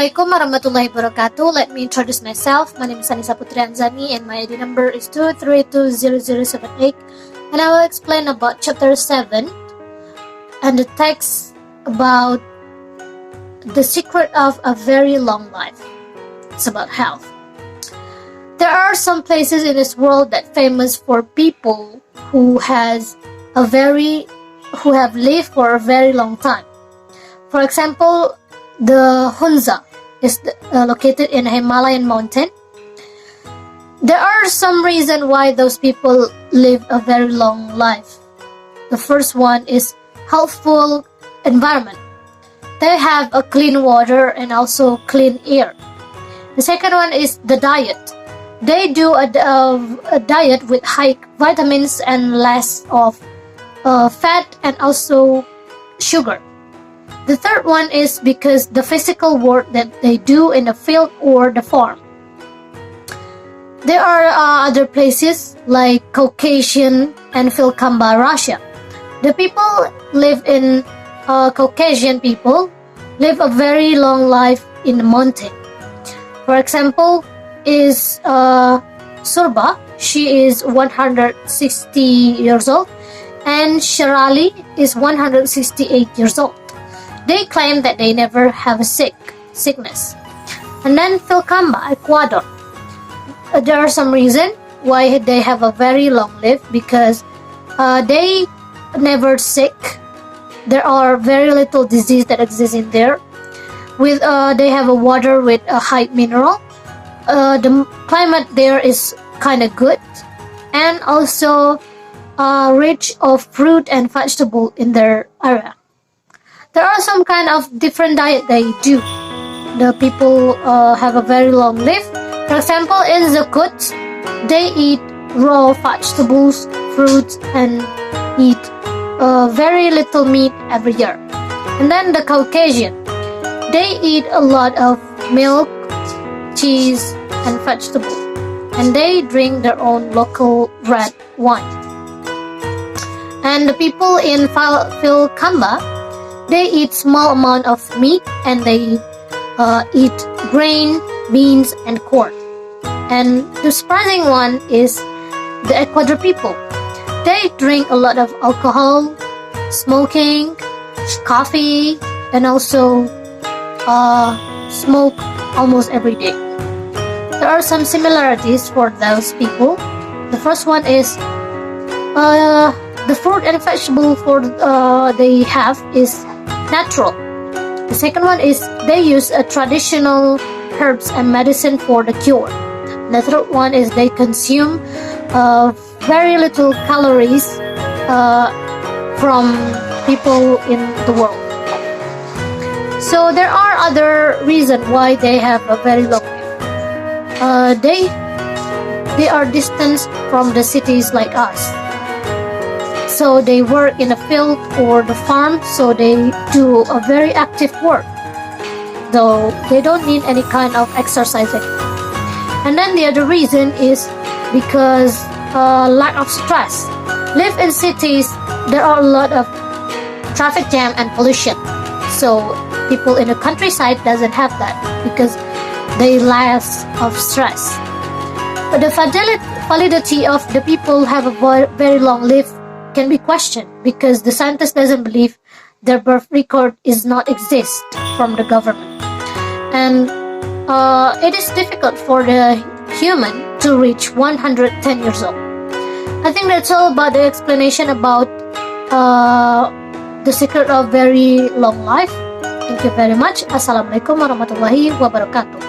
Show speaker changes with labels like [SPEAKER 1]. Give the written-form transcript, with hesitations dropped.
[SPEAKER 1] Assalamualaikum warahmatullahi wabarakatuh. Let me introduce myself. My name is Anisa Putri Anzani and my ID number is 2320078, and I will explain about chapter 7 and the text about the secret of a very long life. It's about health. There are some places in this world that famous for people who have lived for a very long time. For example, the Hunza is located in a Himalayan mountain. There are some reasons why those people live a very long life. The first one is healthful environment. They have a clean water and also clean air. The second one is the diet. They do a diet with high vitamins and less of fat and also sugar. The third one is because the physical work that they do in the field or the farm. There are other places like Caucasian and Vilcamba, Russia. The people live in Caucasian people live a very long life in the mountain. For example, is Surba. She is 160 years old, and Shirali is 168 years old. They claim that they never have a sickness. And then Vilcamba, Ecuador. There are some reasons why they have a very long life because they never sick. There are very little disease that exists in there. They have a water with a high mineral. The climate there is kind of good, and also rich of fruit and vegetable in their area. There are some kind of different diet they do. The people have a very long life. For example, in Zakut, they eat raw vegetables, fruits, and eat very little meat every year. And then the Caucasian, they eat a lot of milk, cheese, and vegetables, and they drink their own local red wine. And the people in Vilcamba, they eat small amount of meat and they eat grain, beans, and corn. And the surprising one is the Ecuador people. They drink a lot of alcohol, smoking, coffee, and also smoke almost every day. There are some similarities for those people. The first one is the fruit and vegetable they have is natural. The second one is they use a traditional herbs and medicine for the cure. The third one is they consume very little calories from people in the world. So there are other reasons why they have a very long life. They are distant from the cities like us. So they work in the field or the farm, so they do a very active work, though they don't need any kind of exercising. And then the other reason is because lack of stress. Live in cities, there are a lot of traffic jam and pollution. So people in the countryside doesn't have that because they less of stress. But the validity of the people have a very long life can be questioned because the scientist doesn't believe their birth record is not exist from the government, and it is difficult for the human to reach 110 years old. I think that's all about the explanation about the secret of very long life. Thank you very much. Assalamualaikum warahmatullahi wabarakatuh.